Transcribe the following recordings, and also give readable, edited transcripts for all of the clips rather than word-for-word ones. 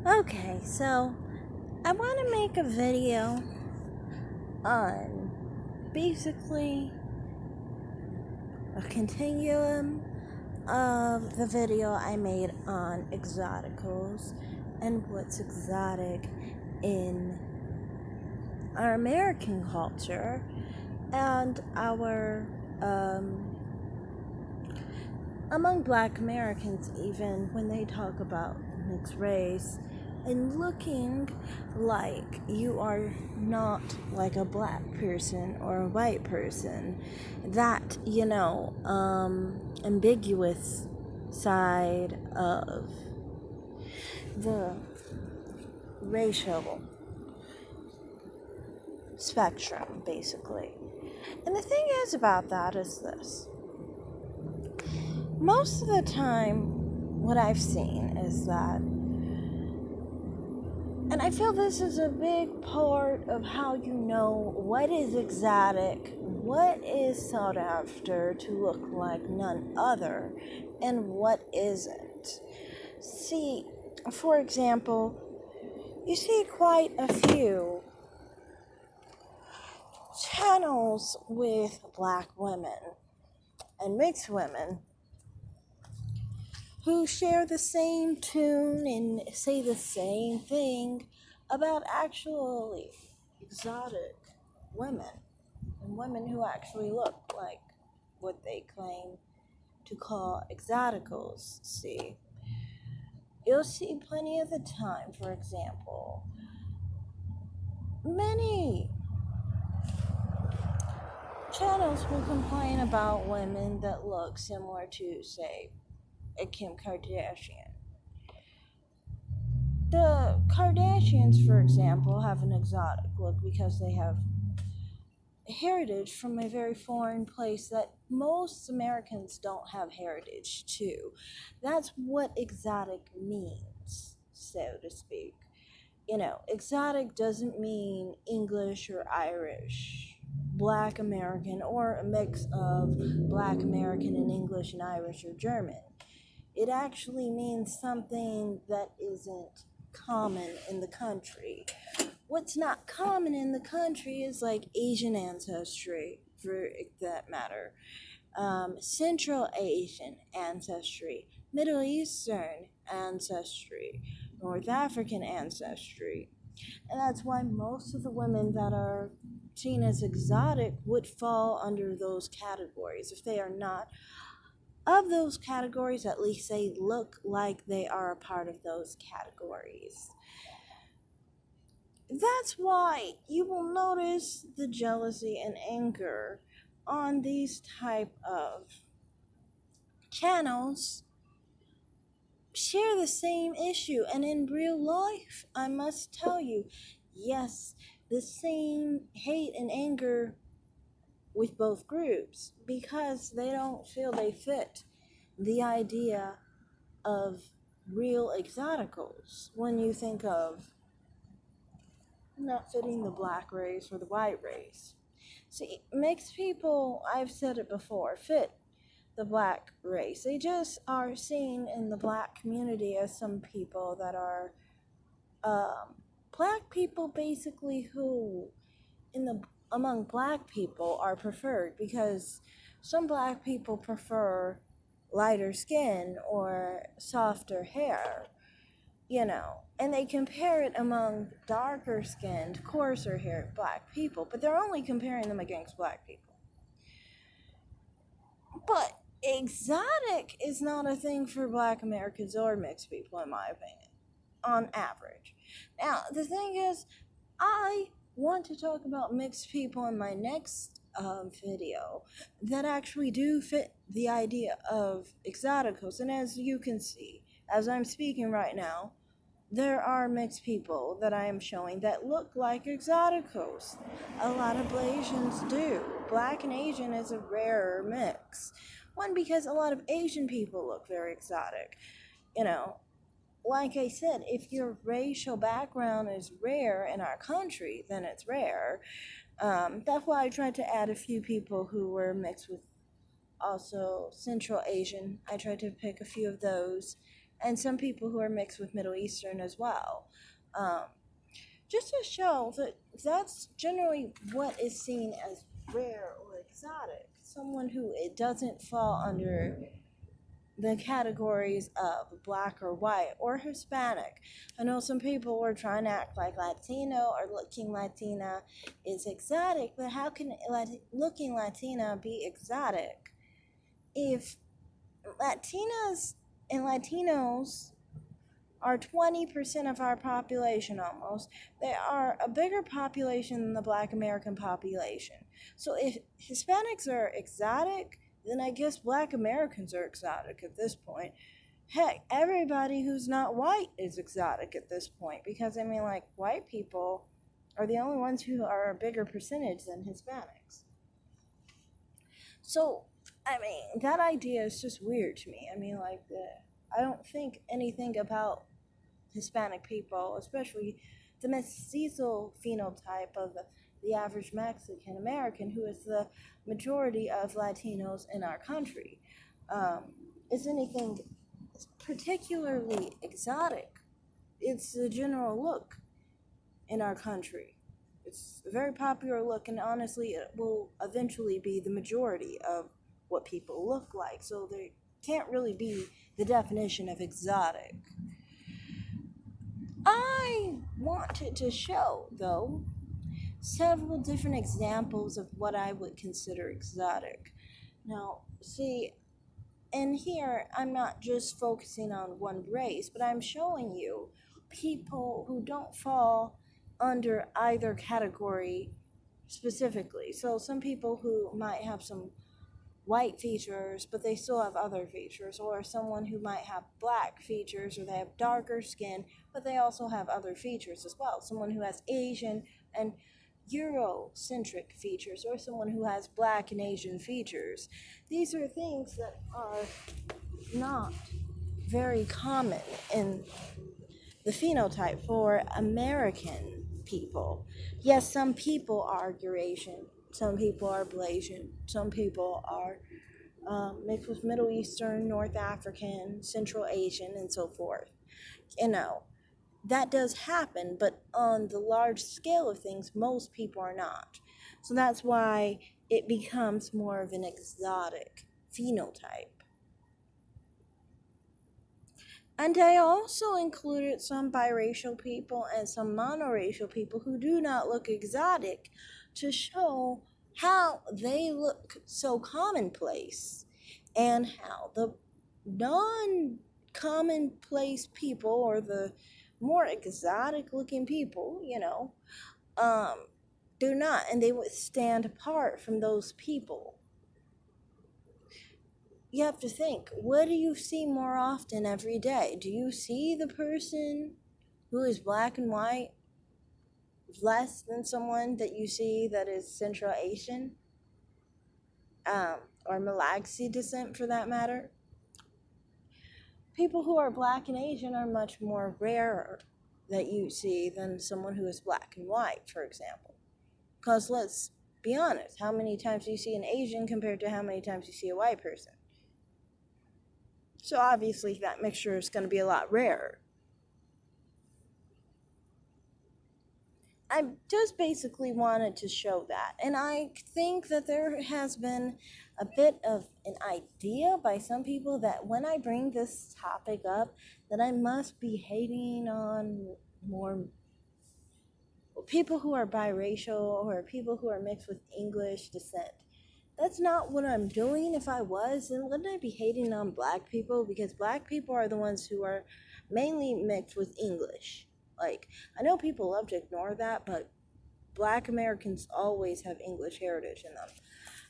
Okay, so I want to make a video on basically a continuum of the video I made on exoticals and what's exotic in our American culture and our among Black Americans, even when they talk about mixed race and looking like you are not like a black person or a white person, that ambiguous side of the racial spectrum, basically. And the thing is about that is this: most of the time, what I've seen is that, and I feel this is a big part of how you know what is exotic, what is sought after to look like none other, and what isn't. See, for example, you see quite a few channels with black women and mixed women who share the same tune and say the same thing about actually exotic women and women who actually look like what they claim to call exoticals. See, you'll see plenty of the time, for example, many channels will complain about women that look similar to, say, a Kim Kardashian. The Kardashians, for example, have an exotic look because they have heritage from a very foreign place that most Americans don't have heritage to. That's what exotic means, so to speak. Exotic doesn't mean English or Irish, Black American, or a mix of Black American and English and Irish or German. It actually means something that isn't common in the country. What's not common in the country is like Asian ancestry, for that matter, Central Asian ancestry, Middle Eastern ancestry, North African ancestry. And that's why most of the women that are seen as exotic would fall under those categories. If they are not of those categories, at least they look like they are a part of those categories. That's why you will notice the jealousy and anger on these type of channels share the same issue. And in real life, I must tell you, yes, the same hate and anger with both groups because they don't feel they fit the idea of real exoticals when you think of not fitting the black race or the white race. See, mixed people, I've said it before, fit the black race. They just are seen in the black community as some people that are black people, basically, who in the among black people are preferred because some black people prefer lighter skin or softer hair, and they compare it among darker skinned, coarser haired black people, but they're only comparing them against black people. But exotic is not a thing for black Americans or mixed people, in my opinion, on average. Now, the thing is, I want to talk about mixed people in my next video that actually do fit the idea of exoticals. And as you can see, as I'm speaking right now, there are mixed people that I am showing that look like exoticals. A lot of Asians do. Black and Asian is a rarer mix. One, because a lot of Asian people look very exotic. Like I said, if your racial background is rare in our country, then it's rare. That's why I tried to add a few people who were mixed with also Central Asian. I tried to pick a few of those and some people who are mixed with Middle Eastern as well. Um, just to show that that's generally what is seen as rare or exotic. Someone who it doesn't fall under the categories of black or white or Hispanic. I know some people were trying to act like Latino or looking Latina is exotic, but how can looking Latina be exotic if Latinas and Latinos are 20% of our population almost? They are a bigger population than the black American population. So if Hispanics are exotic, then I guess black Americans are exotic at this point. Heck, everybody who's not white is exotic at this point because, I mean, like, white people are the only ones who are a bigger percentage than Hispanics. So, I mean, that idea is just weird to me. I mean, like, I don't think anything about Hispanic people, especially the mestizo phenotype of the average Mexican American, who is the majority of Latinos in our country, is anything particularly exotic. It's the general look in our country. It's a very popular look, and honestly, it will eventually be the majority of what people look like. So they can't really be the definition of exotic. I wanted to show, though, several different examples of what I would consider exotic. Now, see, and here I'm not just focusing on one race, but I'm showing you people who don't fall under either category specifically. So, some people who might have some white features, but they still have other features, or someone who might have black features, or they have darker skin, but they also have other features as well. Someone who has Asian and Eurocentric features, or someone who has black and Asian features. These are things that are not very common in the phenotype for American people. Yes, some people are Eurasian, some people are Blasian, some people are mixed with Middle Eastern, North African, Central Asian, and so forth. You know, that does happen, but on the large scale of things, most people are not. So that's why it becomes more of an exotic phenotype. And I also included some biracial people and some monoracial people who do not look exotic to show how they look so commonplace and how the non commonplace people, or the more exotic looking people, um, do not, and they would stand apart from those people. You have to think, what do you see more often every day? Do you see the person who is black and white less than someone that you see that is Central Asian, or Malaxi descent for that matter? People who are black and Asian are much more rarer that you see than someone who is black and white, for example. Because let's be honest, how many times do you see an Asian compared to how many times you see a white person? So obviously that mixture is going to be a lot rarer. I just basically wanted to show that. And I think that there has been a bit of an idea by some people that when I bring this topic up, that I must be hating on more people who are biracial or people who are mixed with English descent. That's not what I'm doing. If I was, then wouldn't I be hating on black people? Because black people are the ones who are mainly mixed with English. Like, I know people love to ignore that, but black Americans always have English heritage in them.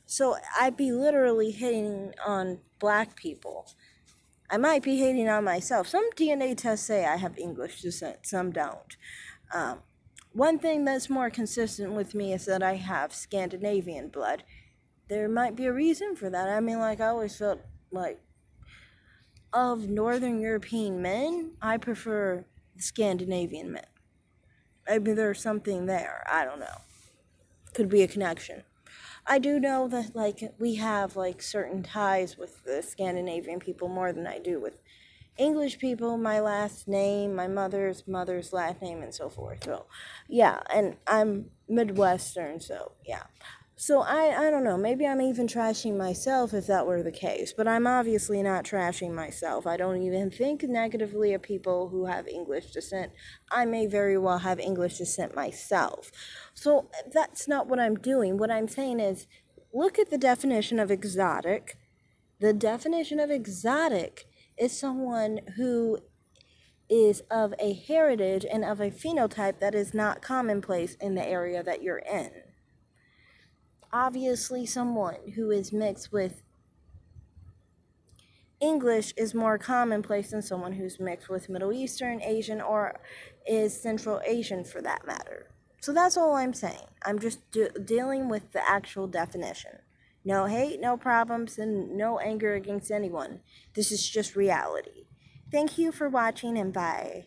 So I'd be literally hating on black people. I might be hating on myself. Some DNA tests say I have English descent, some don't. One thing that's more consistent with me is that I have Scandinavian blood. There might be a reason for that. I mean, like, I always felt like, of Northern European men, I prefer the Scandinavian men. Maybe there's something there. I don't know. Could be a connection. I do know that, like, we have, like, certain ties with the Scandinavian people more than I do with English people, my last name, my mother's last name, and so forth. So, yeah, and I'm Midwestern, so yeah. So I don't know, maybe I'm even trashing myself if that were the case, but I'm obviously not trashing myself. I don't even think negatively of people who have English descent. I may very well have English descent myself. So that's not what I'm doing. What I'm saying is, look at the definition of exotic. The definition of exotic is someone who is of a heritage and of a phenotype that is not commonplace in the area that you're in. Obviously, someone who is mixed with English is more commonplace than someone who's mixed with Middle Eastern, Asian, or is Central Asian for that matter. So that's all I'm saying. I'm just dealing with the actual definition. No hate, no problems, and no anger against anyone. This is just reality. Thank you for watching, and bye.